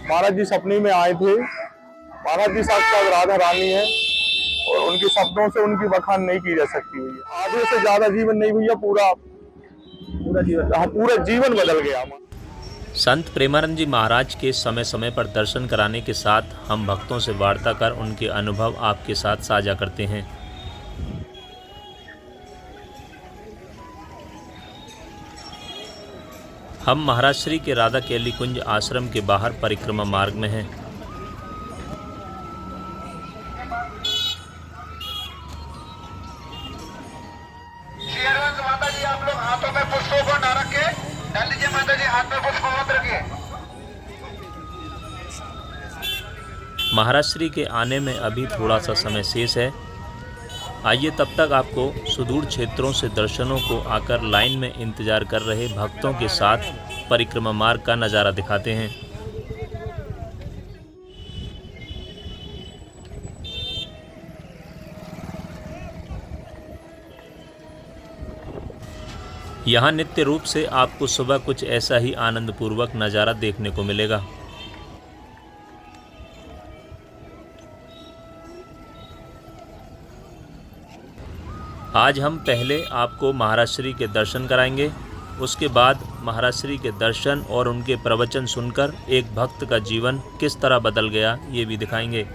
महाराज जी सपने में आए थे। महाराज जी साक्षात राधा रानी है और उनके शब्दों से उनकी बखान नहीं की जा सकती भैया। आधे से ज्यादा जीवन नहीं भैया, पूरा जीवन बदल गया। संत प्रेमानंद जी महाराज के समय समय पर दर्शन कराने के साथ हम भक्तों से वार्ता कर उनके अनुभव आपके साथ साझा करते हैं। हम महाराज श्री के राधा केली कुंज आश्रम के बाहर परिक्रमा मार्ग में हैं। माता जी आप लोग हाथों में पुष्पों को ना रखे, डाल दीजिए माता जी, हाथ में पुष्प मत रखिए। महाराज श्री के आने में अभी थोड़ा सा समय शेष है। आइए तब तक आपको सुदूर क्षेत्रों से दर्शनों को आकर लाइन में इंतजार कर रहे भक्तों के साथ परिक्रमा मार्ग का नज़ारा दिखाते हैं। यहाँ नित्य रूप से आपको सुबह कुछ ऐसा ही आनंदपूर्वक नज़ारा देखने को मिलेगा। आज हम पहले आपको महाराज श्री के दर्शन कराएंगे, उसके बाद महाराज श्री के दर्शन और उनके प्रवचन सुनकर एक भक्त का जीवन किस तरह बदल गया ये भी दिखाएंगे।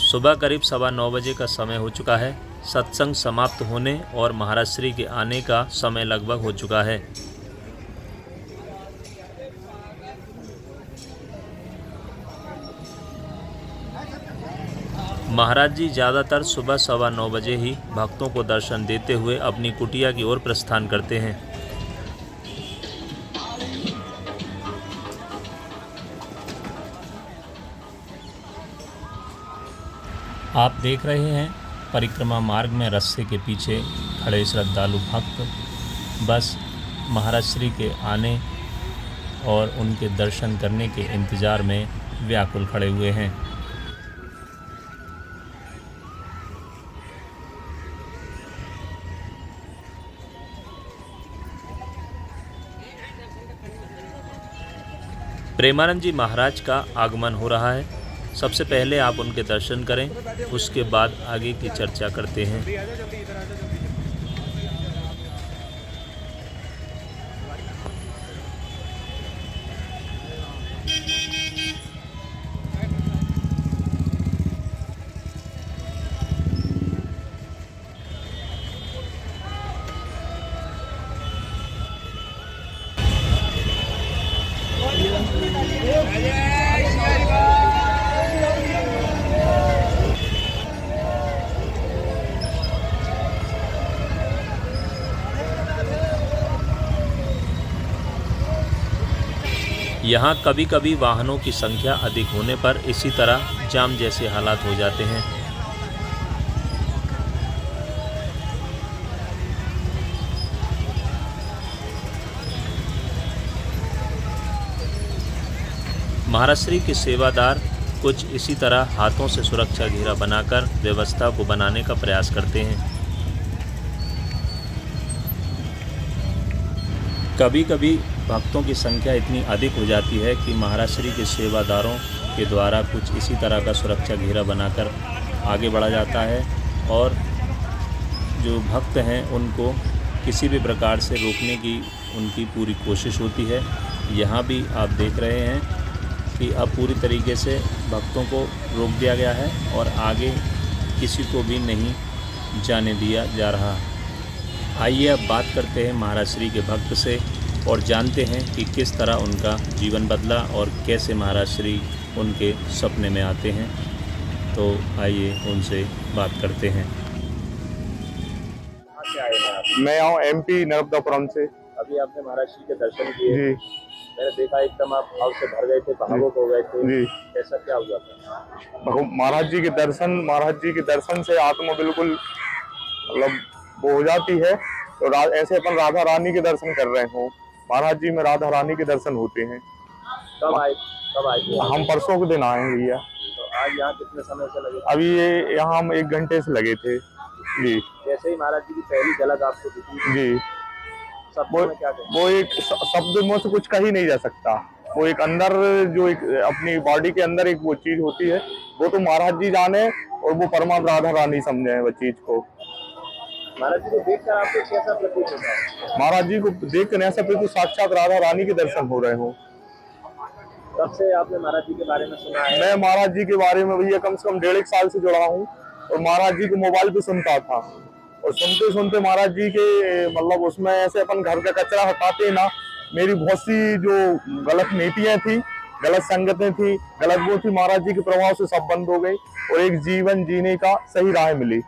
सुबह करीब 9:15 बजे का समय हो चुका है। सत्संग समाप्त होने और महाराज श्री के आने का समय लगभग हो चुका है। महाराज जी ज़्यादातर सुबह 9:15 बजे ही भक्तों को दर्शन देते हुए अपनी कुटिया की ओर प्रस्थान करते हैं। आप देख रहे हैं परिक्रमा मार्ग में रस्से के पीछे खड़े श्रद्धालु भक्त बस महाराज श्री के आने और उनके दर्शन करने के इंतज़ार में व्याकुल खड़े हुए हैं। प्रेमानंद जी महाराज का आगमन हो रहा है। सबसे पहले आप उनके दर्शन करें, उसके बाद आगे की चर्चा करते हैं। यहाँ कभी कभी वाहनों की संख्या अधिक होने पर इसी तरह जाम जैसे हालात हो जाते हैं। महाराज श्री के सेवादार कुछ इसी तरह हाथों से सुरक्षा घेरा बनाकर व्यवस्था को बनाने का प्रयास करते हैं। कभी कभी भक्तों की संख्या इतनी अधिक हो जाती है कि महाराज श्री के सेवादारों के द्वारा कुछ इसी तरह का सुरक्षा घेरा बनाकर आगे बढ़ा जाता है और जो भक्त हैं उनको किसी भी प्रकार से रोकने की उनकी पूरी कोशिश होती है। यहाँ भी आप देख रहे हैं कि अब पूरी तरीके से भक्तों को रोक दिया गया है और आगे किसी को भी नहीं जाने दिया जा रहा। आइए अब बात करते हैं महाराज श्री के भक्त से और जानते हैं कि किस तरह उनका जीवन बदला और कैसे महाराज श्री उनके सपने में आते हैं। तो आइए उनसे बात करते हैं। मैं आऊँ MP नर्मदापुरम से। अभी आपने महाराज श्री के दर्शन किए। जी। मैंने देखा एकदम आप भाव से भर गए थे, भावुक हो गए थे। जी। ऐसा क्या हुआ था? महाराज जी के दर्शन से आत्मा बिल्कुल मतलब वो हो जाती है। तो ऐसे अपन राधा रानी के दर्शन कर रहे हो, महाराज जी में राधा रानी के दर्शन होते हैं। कब आए थे? हम परसों के दिन आए हैं भैया। तो आज यहाँ कितने समय से लगे? अभी ये यहाँ हम 1 घंटे से लगे थे जी। जैसे ही महाराज जी की पहली झलक आपको दिखी जी, शब्दों में क्या कहें? वो एक शब्द में से कुछ कही नहीं जा सकता। वो एक अंदर जो एक अपनी बॉडी के अंदर एक वो चीज होती है, वो तो महाराज जी जाने और वो परमात्मा राधा रानी समझे वो चीज को। महाराज जी को देखकर आपको कैसा प्रतीत होता है? महाराज जी को देख कर ऐसा तो साक्षात राधा रानी के दर्शन हो रहे हो। कब से आपने महाराज जी के बारे में सुना है? मैं महाराज जी के बारे में भैया कम से कम 1.5 साल से जुड़ा हूँ और महाराज जी को मोबाइल पे सुनता था और सुनते सुनते महाराज जी के मतलब उसमें ऐसे अपन घर का कचरा हटाते ना, मेरी बहुत सी जो गलत नीतियां थी, गलत संगतें थी, गलत वो थी, महाराज जी के प्रभाव से सब बंद हो गई और एक जीवन जीने का सही राह मिली।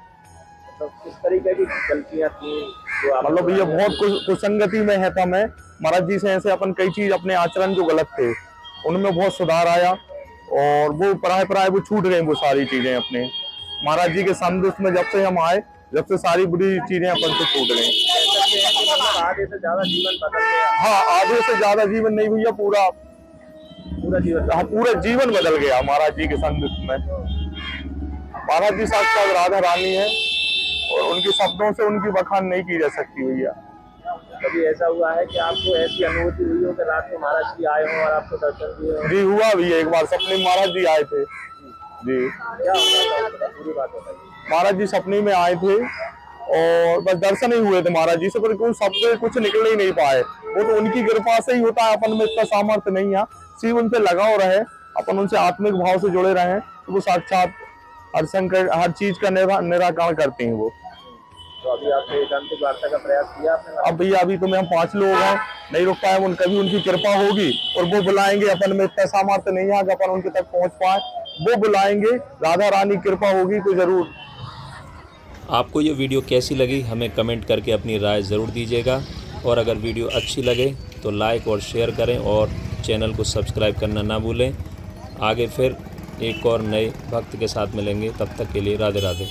तो किस तरीके की गलतियां थी जो आप मतलब भैया बहुत कुसंगति में है था मैं। महाराज जी से ऐसे अपन कई चीज अपने आचरण जो गलत थे उनमें बहुत सुधार आया और वो पराए वो छूट गई वो सारी चीजें अपने। महाराज जी के संदेश में जब से हम आए, जब से सारी बुरी चीजें अपन से छूट गई। आधे से ज्यादा जीवन बदल गया? हाँ, आधे से ज्यादा जीवन नहीं भैया, पूरा जीवन। हाँ, पूरा जीवन बदल गया महाराज जी के संदेश में। महाराज जी साक्षात राधा रानी है और उनके शब्दों से उनकी बखान नहीं की जा सकती भैया। कभी ऐसा हुआ है कि आपको ऐसी अनुभूति हुई हो कि रात में महाराज जी आए हों और आपको दर्शन दिए हों? जी हुआ भी है, एक बार सपने में महाराज जी आए थे जी। क्या हुआ था? पूरी बात बताइए। महाराज जी सपने में आए थे और बस दर्शन ही हुए थे महाराज जी से, पर कोई शब्द कुछ निकल ही नहीं पाए। वो तो उनकी कृपा से ही होता है, अपन में इतना सामर्थ्य नहीं है। सिर्फ उनसे लगाव रहे, अपन उनसे आत्मिक भाव से जुड़े रहे, तो वो साक्षात हर चीज का निराकरण करते हैं वो। तो अभी आपने एकांतिक वार्ता का प्रयास किया आपने? अब भैया अभी तो हम 5 लोग हैं, नहीं रुक पाए। कभी उनकी कृपा होगी और वो बुलाएंगे, अपन में इतना सामर्थ्य नहीं है कि अपन उनके तक पहुंच पाए। वो बुलाएंगे, राधा रानी कृपा होगी तो जरूर। आपको ये वीडियो कैसी लगी हमें कमेंट करके अपनी राय ज़रूर दीजिएगा और अगर वीडियो अच्छी लगे तो लाइक और शेयर करें और चैनल को सब्सक्राइब करना ना भूलें। आगे फिर एक और नए भक्त के साथ मिलेंगे, तब तक के लिए राधे राधे।